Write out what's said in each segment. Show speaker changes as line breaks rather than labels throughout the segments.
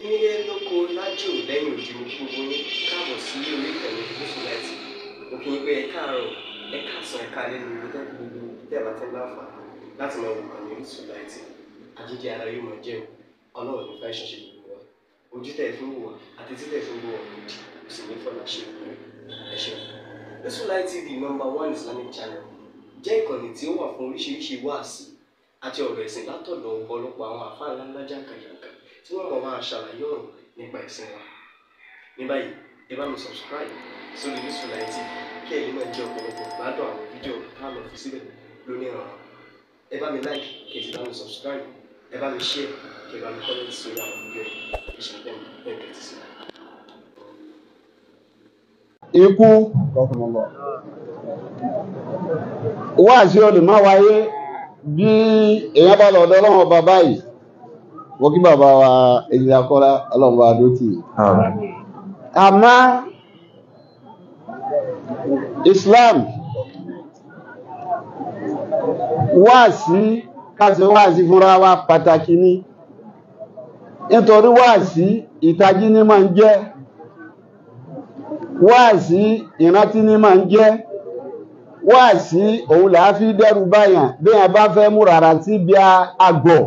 Nílé lóko lájò lẹ́yìn òdì mo kí gbogbo yín káàbọ̀ sí orí ìkànnì Gúúsùláìtì. Mo kí yín pé ẹ káàárọ̀, ẹ káàsán, ẹ káalẹ́ ní gbogbo tẹ́ bá tẹ́ láǹfààní láti máa wo ìkànnì Gúúsùláìtì. Àjíjẹ ara yóò máa jẹun, Ọlọ́run ní fáìsàn ṣe gbogbo wa. Ojú tẹ̀ fún wò àti títẹ̀ fún wò òdì kò sì ní fọ́nà ṣe gbogbo ẹ ṣeun. Gúúsùláìtì TV #1 Islamic channel jẹ́ ìkànnì tí ó wà fún oríṣiríṣi wáàsí àti ọ̀rọ̀ ẹ̀sìn látọ̀dọ̀ ọ̀pọ̀lọpọ̀ àwọn àfáà ńláńlá jàǹkàjàǹkà tí wọ́n mọ̀ máa ṣàlàyé ọ̀rọ̀ nípa ẹ̀sìn wa. Ní báyìí, ẹ bá mi subscribe sórí Gúúsùláìtì kí ẹ̀yin náà jẹ́ ọ̀pọ̀lọpọ̀ gbádùn àwọn fídíò tá a lọ fi síbẹ̀ lónìí ọ̀rọ̀. Ẹ bá mi like kí ẹ sì bá mi subscribe, ẹ bá mi share kí ẹ bá mi comment sórí àwọn fídíò yìí. Ìṣẹ̀lẹ̀ bẹ́ẹ̀ ti sí.
Ikú wáàsí olùmọ̀ wáyé bí èèyàn bá lọ́dọ̀ Ọlọ́run ọba báyìí wọ́n kí bàbá wa èyí akọ́lá Ọlọ́run bá dótì. Àmọ́ Islam wáàsí káṣe wáàsí fúnra wa pàtàkì ni nítorí wáàsí ìtají ní máa ń jẹ́, wáàsí ìrántí ní máa ń jẹ́, wáàsí òun là á fi dẹ́rù báyàn bí yẹn bá fẹ́ mú rárá sí bí àgọ̀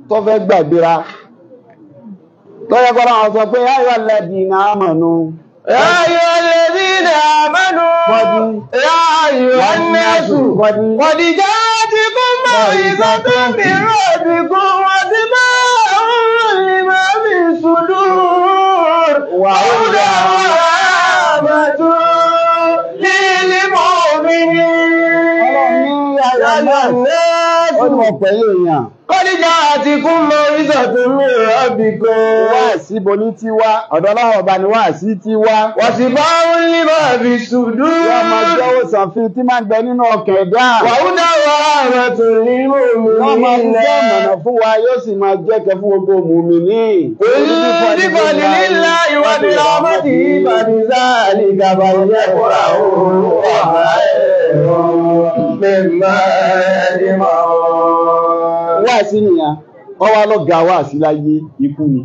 tó fẹ́ gbàgbéra lọ́yẹ́ kọ́ra wọn sọ pé ayọ̀ lẹ́dí iná àmọ̀nù
ayọ̀ lẹ́dí iná àmọ̀nù ayọ̀ ẹ̀nẹ́sù kọ̀díjà ti kún mọ́ ìsọ́tún mìíràn ti kún wọ́n ti máa ń lè máa fi ṣùdú wàhálà àmàtú lílí mọ́mí ní
ọdún pẹ̀lú èèyàn.
Kọ́díjà àti kún mọ́ ìsọ̀tún mìíràn bí kò.
Wáàsí bo ní tí wá, ọ̀dọ̀ Ọlọ́run ọba ni wáàsí tí wá.
Wọ́n sì bá ń lè máa fi ṣùdú.
Wọ́n máa jẹ́wọ́ sànfin tí máa ń gbẹ nínú ọkàn ẹ̀dá.
Wàhúdà wà àmàtú ní mòmí.
Wọ́n máa ń jẹ́ ọ̀nà fún wa, yóò sì máa jẹ́ kẹ́ fún gbogbo mùmínì.
Olùdíbọ̀lì nílá ìwádìí ọmọdé ìbàdí sáàlì gàbà ìyẹ́ kọ́ra òun wà ẹ̀rọ mẹ́mà ẹ̀dìmọ̀.
Wáàsí nìyàn, wọ́n wá lọ́gàá wáàsí láyé ikú ni.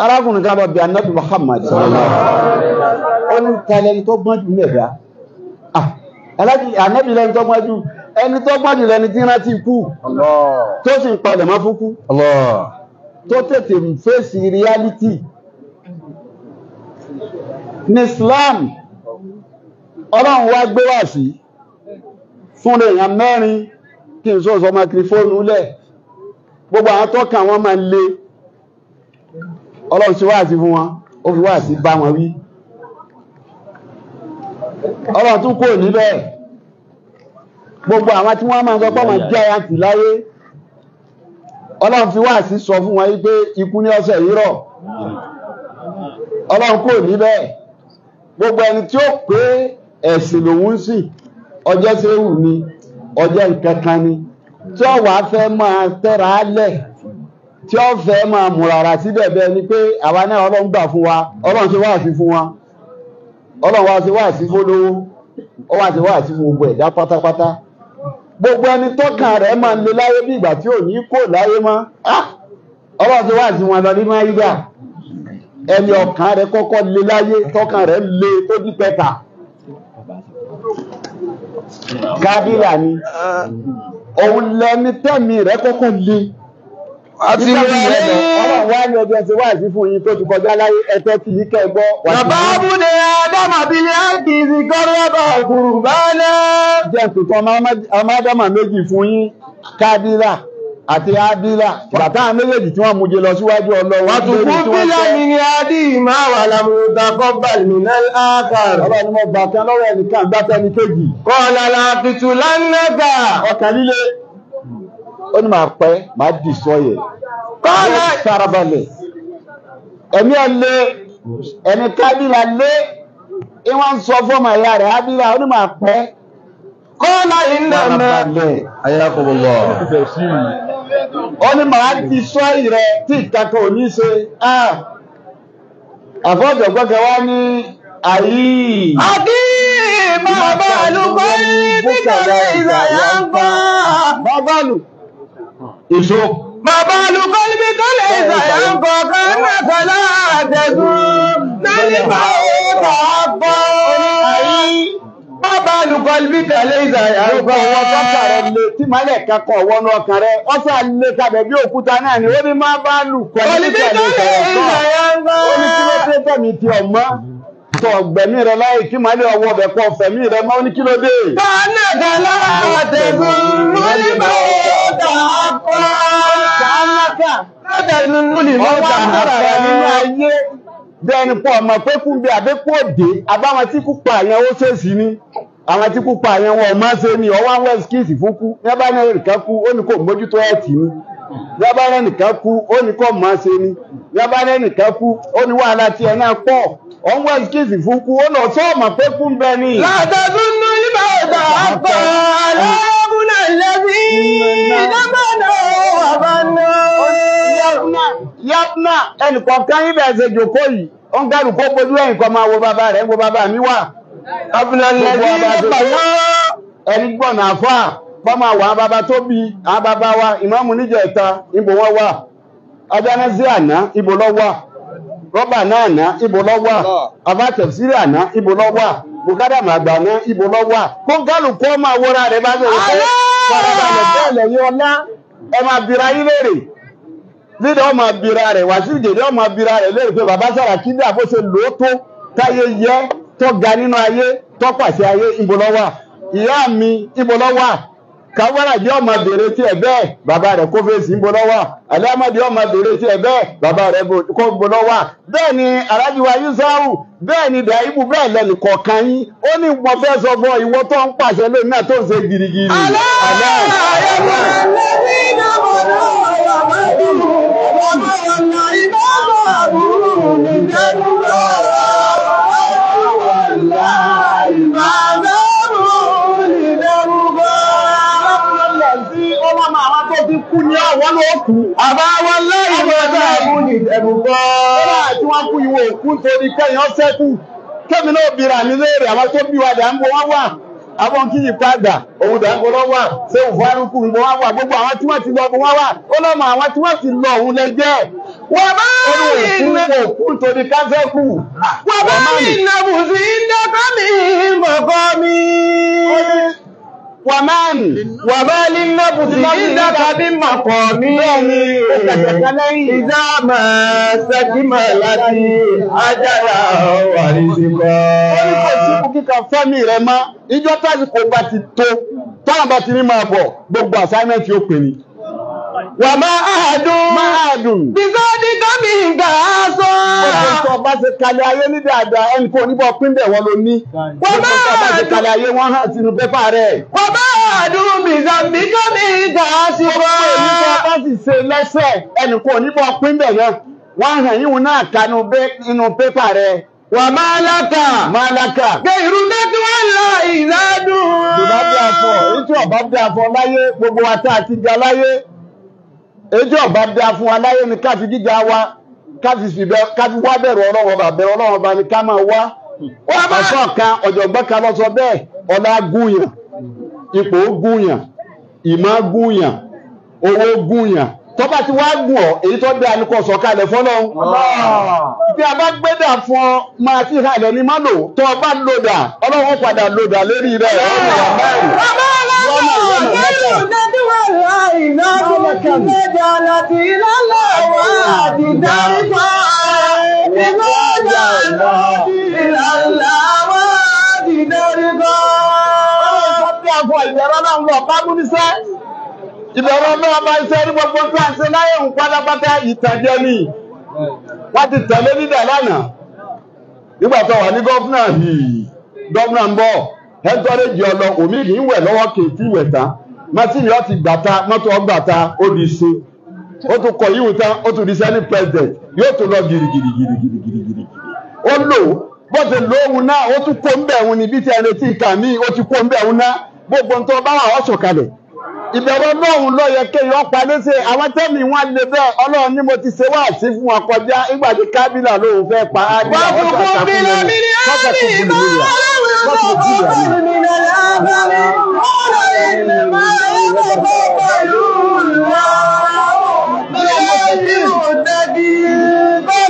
Arákùnrin kan lọ bí Ànábì Muhammad. Ó ní tẹ́lẹ̀ni tó gbọ́n jù mẹ́ta. Ànábì lẹ́ni tó gbọ́n jù, ẹni tó gbọ́n jù lẹ́ni tí rántí ikú. Tó sì ń palẹ̀ mọ́ fún kú. Tó tètè fèsì reality. Ní Islam, Ọlọ́run wá gbé wáàsí fún èèyàn mẹ́rin kí n sọ́sọ́ máikrófóònù lẹ̀. Gbogbo àwọn tọ́kà wọn máa le. Ọlọ́run ṣe wáàsí fún wọn, ó fi wáàsí bá wọn wí. Ọlọ́run tún kò níbẹ̀. Gbogbo àwọn tí wọ́n máa ń sọ pé wọ́n jẹ́ àyàntì láyé. Ọlọ́run fi wáàsí sọ fún wọn wípé ikú ní ọ̀sẹ̀ yìí rọ̀. Ọlọ́run kò níbẹ̀. Gbogbo ẹni tí ó pé ẹ̀sìn lòun sì ọjọ́ séwù ni ọjọ́ ìkankan ni tí ó wà fẹ́ máa tẹ́ra lẹ̀ tí ó fẹ́ máa múrara síbẹ̀ bẹ́ẹ̀ ni pé àwa náà Ọlọ́run gbà fún wa, Ọlọ́run ṣe wáàsí fún wa, Ọlọ́run wá ṣe wáàsí fólówó, ó wá ṣe wáàsí fún gbogbo ẹ̀dá pátápátá. Gbogbo ẹni tọ́kàn rẹ̀ máa ń le láyé bí ìgbà tí ò ní kò láyé mọ́, Ọlọ́run ṣe wáàsí wọn lọ nínú ayígbà. Ẹni ọkàn rẹ̀ kọ́kọ́ le láyé tọ́kàn rẹ̀ le tó dí pẹ́ta. Kábílà ni òun lẹni tẹ́mi rẹ̀ kọ́kọ́ le àti ọ̀rọ̀ wá ní ọjọ́ ti wáàsí fún yín tó ti kọjá láyé ẹ̀tẹ́ tí yí kẹgbọ́
bàbá abúlé Ádámà bí i àkìsí kọ́rọ́bà kùrù bá náà
jẹ́ tuntun ọmọ Ádámà méjì fún yín Kábílà àti Ábílà bàtà méjèèjì tí wọ́n mú jẹ lọ síwájú Ọlọ́run
wọ́n tún kú bílẹ̀ mi ní adí máa wà lámúta kọ́bà nínú àkàrà
ọlọ́run ni mo gbà kan lọ́wọ́ ẹnìkan gbátẹ́ni kejì
kọ́ọ̀lá láàfitù lánàgà
ọkàn líle ó ní máa pẹ́ máa dì sọ́yẹ̀
kọ́ọ̀lá
farabalẹ̀ ẹ̀mí ọ̀lẹ́ ẹni Kábílà lé ìwọ̀n sọ fọ́mọ ìyá rẹ̀ Ábílà ó ní máa pẹ́
kọ́ọ̀lá ìnáná ayákọ̀bọ̀lọ́
ó ní máa dì sọ́yẹ̀ rẹ̀ tí ìkàkọ̀ ò ní ṣe àfọ́jọ̀gbọ́gẹ̀ wá ní àyí
àdí máa bá lùkọ́ nítorí ìsàyà ń pa
bábálù ìṣó
bàbá lùkọ́ níbi ينقى كأنك لا تزول نلمعك حقا Bàbá olùkọ́lùbí tẹ̀lé ìzàyà
Gbogbo ọwọ́ tọ́ka rẹ̀ lè tí mọ́lẹ̀ kakọ̀ wọnú ọkàn rẹ̀, ó sà lè kabẹ̀ bí òkúta náà ni ó ní má bá lù kọ́lùbí tẹ̀lé ìzàyà ńkọ́. Ó ní kí ló dé tẹ̀mí ti ọ̀mọ́. Tọ̀ gbẹ̀mí rẹ̀ láyé kí màá lé ọwọ́ bẹ̀ pọ̀ fẹ̀mí rẹ̀ mọ́ ní kí ló dé.
Kánàkà látẹ̀gùn lórí mọ́ta àpá.
Kánàkà
Látẹ̀gùn lórí mọ́ta àpá.
Bẹ́ẹ̀ni pọ̀ ọmọ pé kún bí àbẹ́kú òde, àbáwọn tí kú pa àyẹn ó ṣèṣì ní. Àwọn tí kú pa àyẹn wọn máa ṣe ní ọwọ́ àwọn ẹ̀skíìsì fún kú. Ní abá ní ẹnìkan kú, ó ní kò mójútó ẹ̀tì ní. Ní abá ní ẹnìkan kú, ó ní kò máa ṣe ní. Ní abá ní ẹnìkan kú, ó ní wàhálà tí ẹ̀ náà pọ̀. Ọwọ́ ẹ̀skíìsì fún kú, ó lọ sọ ọmọ pé kú ń bẹ ní.
Látẹ̀gùn lórí mọ́ta àpá. Aláàbùnà lẹ́bí ìdámọ́nà àbáná.
Yápná ẹnìkọ̀ọ̀kan yín bẹ̀ẹ̀ ṣe jòkó yìí, ó ń gẹ́rù kó bojú ẹ̀yìn kan máa wo bàbá rẹ̀, wo bàbá mi wà. Ẹni gbọ́nà àfá, bọ́ máa wà bàbá tó bí, àwọn bàbá wa, ìmáàmù níjẹ̀ta, ibò wọ́n wà. Ajánásí àná, ibò lọ wà. Rọ́bà náà ná, ibò lọ wà. Abátẹ̀sírí àná, ibò lọ wà. Bùkádàmù àgbà náà, ibò lọ wà. Kó gálù kó máa wọ́ra rẹ̀ bá Lídà ọmọ abira rẹ̀, Wàsíù Jèdé ọmọ abira rẹ̀ lérè pé bàbá Sàràkí dà bó ṣe lò ó tó táyé yẹ tó ga nínú ayé tó pàṣẹ ayé ibo ló wà. Ìyá mi ibo ló wà. Káwárà jẹ́ ọmọ bèrè tí ẹ̀ bẹ́ẹ̀ bàbá rẹ̀ kó fèsì ibo ló wà. Àlẹ́mọ̀dé ọmọ bèrè tí ẹ̀ bẹ́ẹ̀ bàbá rẹ̀ kó ibo ló wà. Bẹ́ẹ̀ ni Aláàjì Yúsáù, bẹ́ẹ̀ ni Dàíbù bẹ́ẹ̀ lẹ́nu kọ̀ọ̀kan yín. Ó ní mo fẹ́ sọ fún ìwọ tó ń pàṣẹ lónìí náà tó ń ṣe girigiri.
Àbáwọn lẹ́yìn mọ́ta àbúrú ìdẹ̀rùgbọ́.
Tí wọ́n kú ìwò òkú torí kẹ́yìn ọ́sẹ́kù. Kẹ́mi náà bìíra ní léèrè àwọn tó bí wa dàmbò wọ́n wà. Àwọn kí yìí padà, òun dàmbò lọ wà. Ṣé òfurufú ìbò wọ́n wà? Gbogbo àwọn tí wọ́n ti lọ bò wọ́n wà. Ó lọ́mọ àwọn tí wọ́n ti lọ òun lẹ́jẹ́.
Wọ́n bá
òkú torí kásẹ́kù.
Wọ́n bá ìnàbùsí ìdẹ́kọ́ mi mọ̀kọ́ mi.
Wàmáàni.
Wàbálí lọ́bùsí ìdáka bí màkọ̀ mí ìdámà sẹ́kímà láti ajára wàrí sí kọ́.
Ó ní kò sí kú kíkà fẹ́mì rẹ̀ mọ́, ìjọ tásìkò bá ti tó, táwọn bá ti ní máa bọ̀, gbogbo assignment yóò pè ní.
Wà máa dùn. Bísọ́dí kọ́mí ìgbà sọ.
Ọjọ́ tó bá ṣe kalẹ̀ ayé ní dáadáa, ẹnì kò níbọ̀ pínbẹ̀ wọn ló ní. Ọjọ́ tó bá ṣe kalẹ̀ ayé wọ́n hàn sínú pépà rẹ̀.
Wà máa dùn bísọ́dí kọ́mí ìgbà sí wọ́n.
Ọjọ́ tó bá sì ṣe lẹ́sẹ̀, ẹnì kò níbọ̀ pínbẹ̀ yẹn. Wọ́n hàn yíwọ̀n náà kanú inú pépà rẹ̀.
Wà máa lákà.
Máa lákà.
Gẹ̀rù mẹ́tí wọ́n lọ ìlàdùn.
Ìbábí àfọ̀, èyí tí ọ̀bá bí àfọ̀ láyé, gbogbo wa tá àti ga láyé. Èjì ọba dá fún wa láyé ni káfi gíga wa, káfi wá bẹ̀rù Ọlọ́run ọba, bẹ̀rù Ọlọ́run ọba ni ká máa wá. Ọ̀sán kan ọ̀jọ̀gbọ́n kan lọ sọ bẹ́ẹ̀, ọlá gúnyàn, ipò gúnyàn, ìmọ̀ gúnyàn, owó gúnyàn. Tó bá ti wá gùn ọ́, èyí tó dá ní kó sọ̀kalẹ̀ fọ́lọ́run. Bí a bá gbédà fún ọ, máa ti halẹ̀ ní mọ́lò, tó o bá lòdà, Ọlọ́run padà lòdà lérí rẹ̀. Ìbẹ̀rẹ̀ náà bá iṣẹ́ ní gbogbo tó àṣẹ láyé ń pátápátá ìtàjẹ́ ní. Wọ́n ti tẹ̀lé nídà lánàá. Nígbà tó wà ní gọ́fúnà yìí, gọ́fúnà ń bọ̀, ẹ́ńtọ́rẹ́jì ọlọ, òmí kì í wẹ̀ lọ́wọ́ kèétí ìwẹ̀ tán. Mátìrì ọtí gbàta, mọ́tò ọgbàta, ó di ṣe. Ó tún kọ yíwù tán, ó tún di sẹ́ni president, yóò tún lọ gìrìgìrìgìrìgìrìgìrì. Ó lò, bó ṣe lóhun náà, ó tún kó ń bẹ̀ òun níbi tí ẹni tí ìkà míì, ó ti kó ń bẹ̀ òun náà. Gbogbo ń tó bá wà ọ́ sọ̀kalẹ̀. Ìbẹ̀rù Ọlọ́run ló yẹ kéèyàn pa léṣe àwọn tẹ́mi wọn lè bẹ́ẹ̀ Ọlọ́run ní mo ti ṣe wá sí fún wọn kọjá nígbà tí Kábílà lòun fẹ́ pa á ní àwọn tó àtàkùn lórí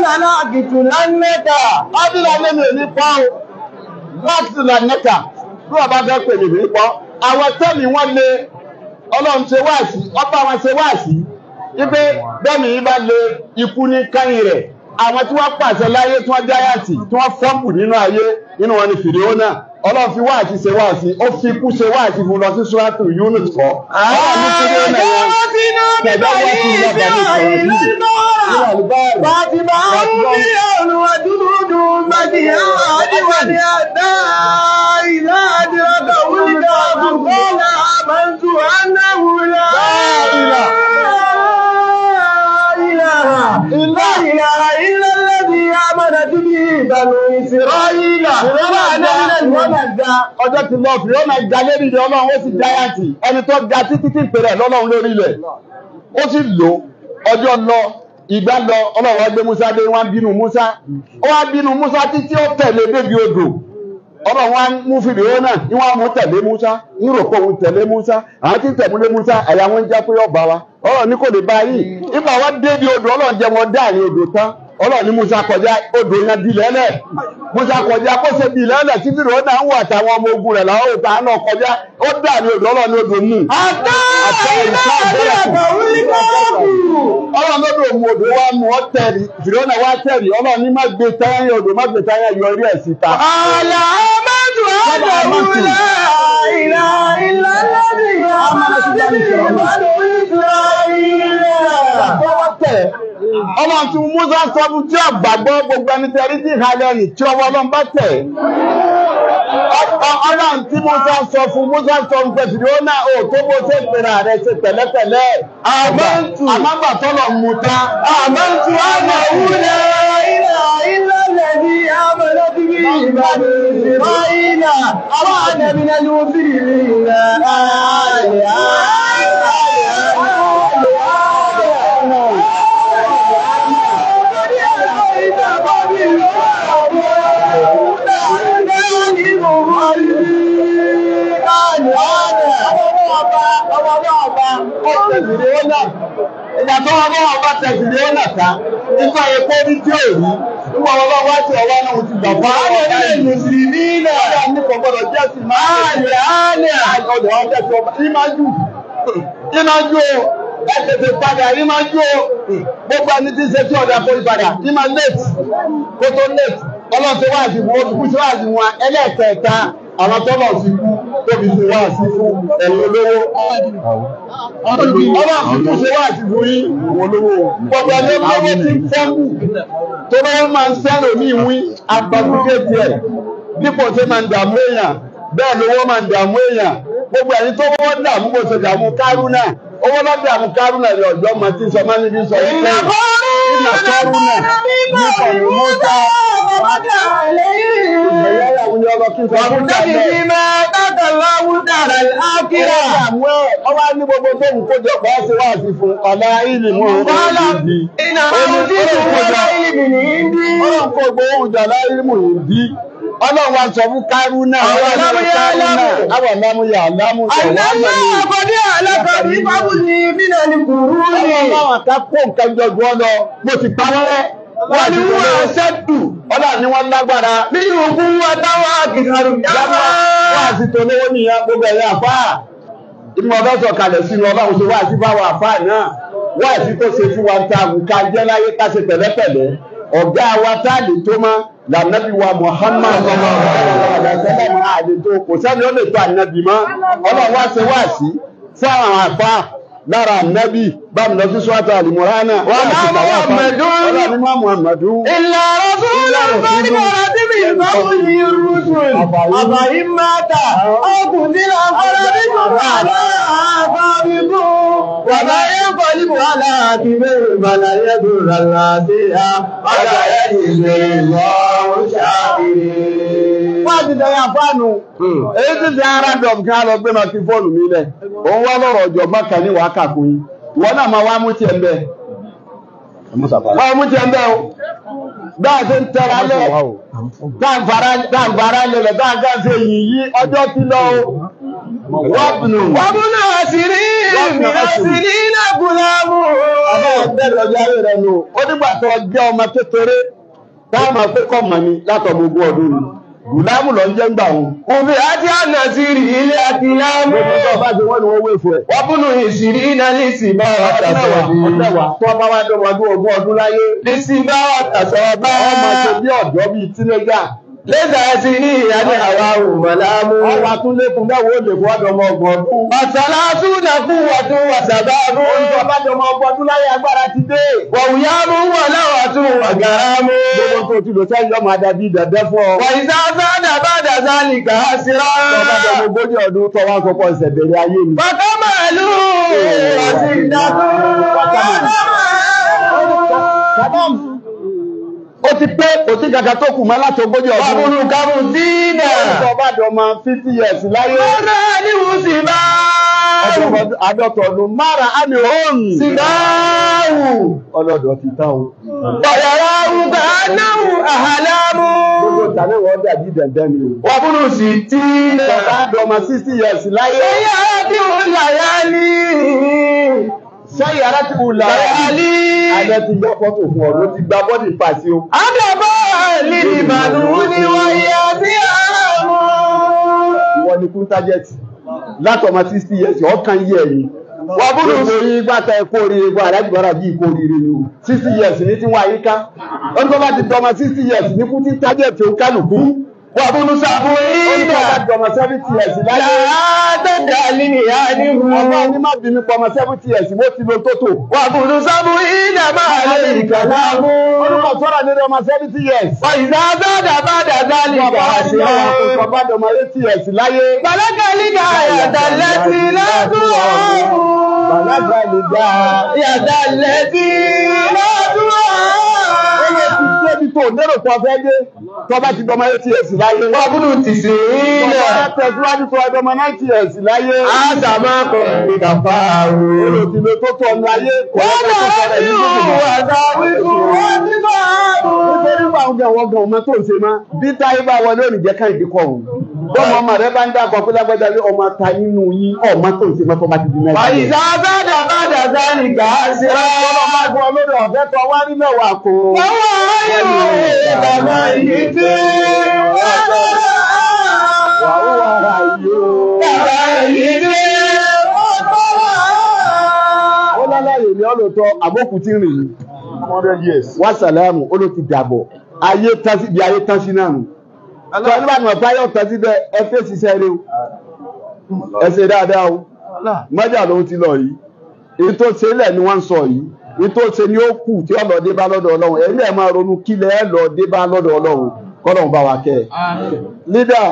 lánà àkìtù lánẹ́ta.
Ádìlà lẹ́nu èmi pọ́ o. Láti lànẹ́ta. Bí wọ́n bá fẹ́ pè mí ní pọ́. Àwọn tẹ́mi wọ́n lé Ọlọ́run ṣe wáàsí, ọba wọn ṣe wáàsí. Ipe bẹ́ẹ̀ni yìí bá lé ikú ní káyìn rẹ̀. Àwọn tí wọ́n pàṣẹ láyé tí wọ́n jáyàtì tí wọ́n fọ́ọ̀mù nínú ayé nínú wọn ni Fìrìhónà. Ọlọ́run fi wáàsí ṣe wáàsí, ó fi ikú ṣe wáàsí fún lọ sí Súrátù Yúnúsù kọ́. Àwọn ní Fìrìhónà yẹn kẹ̀dá wọ́n ti lọ bá ní sọ̀rọ̀ yìí.
Fàtìbà ń bí olùwà dúdú gbàgì àdìwàdì àdá ìlà àdìwàdà wúlìdà àbùkọ́lá àbántù ànáwùlá. Ìlàhà ìlàlẹ́bí àmàdàtí bí ìbànú Ísírẹ́lì.
Ọjọ́ ti lọ Fìrìhónà ga lérí ilẹ̀ Ọlọ́run ó sì jáyàtì ẹni tó ga títí tí ń pèrè lọ́lọ́run lórí ilẹ̀. Ó sì lò ọjọ́ lọ ìgbà lọ Ọlọ́run wá gbé Músá dé wọ́n bínú Músá. Ó wá bínú Músá títí ó tẹ̀lé débi odò. Ọlọ́run wá mú Fìrìhónà ní wọ́n mú tẹ̀lé Músá. Ń rò pé òun tẹ̀lé Músá. Àwọn tí ń tẹ̀lé Músá àyà wọn ń já pé ọba wa. Ọlọ́run ní kò lè bá yìí. Nígbà wá débi odò Ọlọ́run jẹ́ wọn dá ní odò tán. Ọlọ́run ní Músá kọjá odò yẹn di lẹ́lẹ̀. Músá kọjá kó ṣe di lẹ́lẹ̀ tí Fìrìhónà ń wọ àtàwọn ọmọ ogun rẹ̀ làwọn òòtà náà kọjá. Ó dà ní odò Ọlọ́run ní odò mú. Ọlọ́run lọ́dọ̀ òun odò wa mú ọ tẹ̀rì. Fìrìhónà wá tẹ̀rì. Ọlọ́run ní má gbé táyà odò má gbé táyà yọ orí ẹ̀ síta.
Àlàmọ́tò àdàwùlá ìlà ìlàlẹ́bí àmàdàtí bí ìbànú Ísírẹ́lì.
Ọlọ́run tí Músá sọ fún tí ọ̀gbàgbọ́ gbogbo ẹni tẹ́rí tí ìhàlẹ̀ rìn tí ọwọ́ Ọlọ́run bá tẹ̀. Ọlọ́run tí Músá sọ fún Fìrìhónà ò tó bó ṣe pèrè ààrẹ ṣe pẹ̀lẹ́pẹ̀lẹ́. Àmọ́gbà tọ́lọ̀ mú ta.
Àmọ́ntù àdàwùlá ìlà ìlàlẹ́bí àmàdàtí bí ìbànú Ísírẹ́lì. Àwọn àdàbìnà ló fi rí
Ìgbà tó Ọlọ́run bá tẹ̀sìlẹ̀ ọ̀nà ká, nígbà epo ní tí ò rí, nígbà Ọlọ́run wá tí ọwọ́ náà ti gbà fún àwọn ilé Mùsùlùmí náà. Ọlọ́run ní kò gbọdọ̀ jẹ́ sí máa ń rẹ̀ á ní àjọ̀dọ̀ ọjọ́ tí ọba ìmájú o, ẹ̀tẹ̀tẹ̀ padà ìmájú o, gbogbo ẹni tí ń ṣe tí ọ̀dà kó ìpadà, ìmá late, kó tó late, Ọlọ́run tó wá sí wọn, kú sí wá sí wọn, ẹlẹ́ẹ̀kẹta, àwọn tọ́lọ̀ sí kú, tóbi sí wá sí fún ẹ̀yìn olówó. Ọlọ́run kú sí wá sí fún yín, olówó. Gbogbo ẹni olówó ti ń fọ́nkù, tó bá máa ń sẹ́rò ní ìwí, àgbàgbùkéjì ẹ̀, dípò tí máa ń dààmú èèyàn, bẹ́ẹ̀ ni owó máa ń dààmú èèyàn. Gbogbo ẹni tó wọ́n dààmú bó ṣe dààmú Kárúnà, owó lọ́ dààmú Kárúnà ní ọjọ́ máa ti sọ máa níbi sọ yìí lẹ́yìn. Ìnà Kárúnà ní ọ̀rùn mọ́ta. Ọwá ní gbogbo tó ń kójọ bá ṣe wá sí fún ọ̀lá ìlú mú ọ̀rọ̀ ìdí. Ọlọ́run kò gbọ́ òjò ọ̀lá ìlú mú ìdí. Ọlọ́run wa sọ fún Kárúnà. Àwọn lámúyà lámú sọ̀rọ̀.
Àlàmọ́ àkọ́dé àlàkàbí fábùlì mínà ní kùrú ní.
Ọlọ́run àkápò nǹkan jọjú ọ lọ, mo ti pa wọ́n. Wọ́n ní wọ́n ṣẹ́dù. Ọlọ́run ni wọ́n lágbára.
Nínú ogun wa táwọn akìkàrù jábá.
Wọ́n àti tó lówó nìyẹn gbogbo ẹ̀yà àfáà. Inú ọ̀dọ́ sọ kalẹ̀ sínú Ọlọ́run ṣe wá sí báwọn àfáà náà. Wọ́n àti tó ṣe fún wa ń ta àgùnkà jẹ́ láyé ká ṣe pẹ̀lẹ́pẹ̀lẹ́. Ọ̀gá wa táàlì tó mọ́ lànàbí wa Muhammad sallallahu alaihi wasallam àdètò kò sẹ́ni ó lè tó ànábì mọ́. Ọlọ́run wá ṣe wá sí fún àwọn àfáà lára ànábì bámi lọ sí Suratu Al-Imran. Wọ́n á sì tàwọn àfáà Ọlọ́run ní Muhammadu.
Ìlà Rasulullah bani Mọ̀rọ̀dí bí ìfọ́kù ní Rúsùn. Àbàyí máta, ọkùnrin àfọ́rọ̀ bí kò bá àfáàbíkú. Wàbá yẹ́ pọ̀lú aláàkì bẹ́rẹ̀ ìbàlàyé dùn sí a. Ọjọ́ yẹ́ ìgbè ìwọ̀n ṣàkiri.
Wọ́n ti dẹ̀yà fáànù. Èyí ti ṣe ara dọ̀m kí á lọ gbé máa fi fóònù mi lẹ̀. Òun wá lọ́rọ̀ ọjọ́ mọ́kà ní wàá kàkún yín. Ìwọ náà máa wá mú tiẹ̀ ń bẹ̀. Wọ́n mú tiẹ̀ ń bẹ̀ o. Báà ṣe ń tẹ̀ra lẹ̀. Táǹfàrà lẹ̀lẹ̀ táǹkà ṣe yìí yí ọjọ́ ti lọ o. wọ́pùnù
àṣìrínà gùlámù.
Àbá ẹgbẹ́ lọ́jọ́ ayé rẹ̀ nù. Ó nígbà tó jẹ́ ọmọ kékeré táàmà pé kọ́ mọ̀ ní látọmọ ogún ọdún ni. Gùlámù lọ ń jẹ́ ń gbà wọn.
Òbí àti àná sí rí ilé àti láàmú.
Gbogbo tó bá ti wọ́n ni wọ́n wé fún ẹ̀.
Wọ́pùnù ìṣìrínà lè sì bá wa tàṣọ bí.
Ọ̀tẹ̀wà tó bá wá dọ́mọ ogún ọdún láyé.
Lè sì bá wa tàṣọ bá.
Ọmọ ṣe bí ọ̀dọ́ bíi tínẹ́gà.
Lẹ́sà ti ní ìyá ní àwa òmàlámú.
Ọwà tún lékun mẹ́wàá ó lè fún ọdọmọ ọgbọ̀n ọdún.
Àṣàlá túnà fún wà tún wà sàbáàbù.
Oúnjẹ bá dọmọ ọgbọ̀n ọdún láyé agbára ti dé.
Wọ̀wùyá mú wà láwà tún wà gàrámú.
Gbogbo tó ti lò sẹ́yìn ọmọ àdàbí dẹ̀dẹ́ fún ọ.
Wà ìsáfádà bá dàzá nìkà sí rá.
Ọba dọmọ ogójì ọdún tó wá sọpọ̀ ìṣẹ̀bẹ̀rẹ̀ ayé mi.
Bàtà màálù àti ìdàtú.
Ó ti pé kò sí gàgà tó kù mọ́ láti ogójì ọdún.
Wàbùrù kàbù dínà.
Ọba dọmọ 50 years láyé.
Mọ́nà ní wùsì bá.
Àádọ́ta ọdún mara á ní òun.
Sìgáàwù.
Ọlọ́dọ̀ ti tán o.
Bọ̀yàrá wùgbà náà àhàlámù.
Gbogbo ìtàlẹ́ wọ́n dàbí dẹ̀ndẹ́ ni o.
Wàbùrù sì tí.
Ọba dọmọ 60 years láyé.
Ẹyà tí ó láyá ní.
Sẹ́yìn ara ti wù láyá ní. Adé ti yọ fọ́tò fún ọ ló ti gba bọ́dì pàṣẹ o.
Adàbọ̀ lílì ìbànú ni wọ́n yẹ sí àmọ́.
Ìwọ ni kún tájẹ́tì. Látọmọ 60 years ọkàn yí ẹ̀yìn. Wọ́n búrú orí gbáta ẹ̀kọ́ orí egbò àdájúbọ́ra bí ikú orí rẹ̀ ni o. 60 years ní tí wọ́n àyíká. Ó ní kó bá ti dọmọ 60 years ní kú tí tájẹ́tì ó kálukú.
Wọ́n búrú sàbò ìdá.
Ó ní kó bá dọmọ 70 years láyé.
Látọ̀dà lílì àníhù.
Ọba ní má bí mi pọ̀ ọmọ 70 years mo ti lo tótó.
Wọ́n búrú sàbò ìdá máa lè ìkàlámù.
Olùkọ́ sọ́ra ní ọmọ 70 years.
Wọ́n ìsáfádà bá dàzá nìkà sí rá.
Ọba dọmọ 80 years láyé.
Bàlákàlíkà àyàtà lẹ́tí lọ́dún.
Bàlágà lè gbà.
Àyàtà lẹ́tí lọ́dún.
Ó lè ti débi tó lérò tó fẹ́ dé. Tọ́ba ti dọmọ 80 years láyé.
Wọ́n búrú ti sí ilẹ̀.
Ọba tẹ̀síwájú tó ọdọmọ 90 years láyé.
Àṣàmọ́ kò ní kàfà àrùn.
Olùdí ló tó tọ́ ọ̀nà ayé.
Wọ́n bẹ̀rẹ̀ sí ìwò àdá wíkú wọ́n ti bá àrùn.
Nítorí bá àwọn ọ̀gá ọ̀gá ọmọ tó ń ṣe máa bí táyé bá wọlé òní jẹ́ káyìí kọ̀ ọ̀hún. Bọ́mọ ọmọ rẹ bá ń dàgbọ́ pé lágbàdá lé ọmọ ta nínú yín ọmọ tó ń ṣe máa tó bá ti di náà.
Àyíṣà bàdà bàdà sẹ́ni kà á sí ra.
Ọlọ́mọ àgbọ̀ olórí ọ̀fẹ́ tó wá rí mẹ́wàá kò.
Wọ́n wá ayé bàbá yìí tí wọ́n tó rà.
Wà ó wà ra yìí o.
Bàbá yìí tí wọ́n tó rà.
Ó lálàyé ní ọlọ́tọ̀ àbókù tí ń rìn 100 years. Wá sàlámù ó ló ti dàbọ̀. Ayé tán sí ibi ayé tán sí náà nù. Sọ nígbà tí wọ́n bá yọ̀ tán síbẹ̀ ẹ fẹ́ ṣiṣẹ́ rẹ o. Ẹ ṣe dáadáa o. Mọ́jà ló ti lọ yìí. Èyí tó ṣe lẹ̀ ni wọ́n ń sọ yìí. Èyí tó ṣe ni ó kù tí ó lọ dé bá lọ́dọ̀ Ọlọ́run. Ẹ̀yin ẹ̀ máa ronú kílẹ̀ ẹ̀ lọ dé bá lọ́dọ̀ Ọlọ́run. Kọ́lọ́run bá wa kẹ́ ẹ̀. Lídà.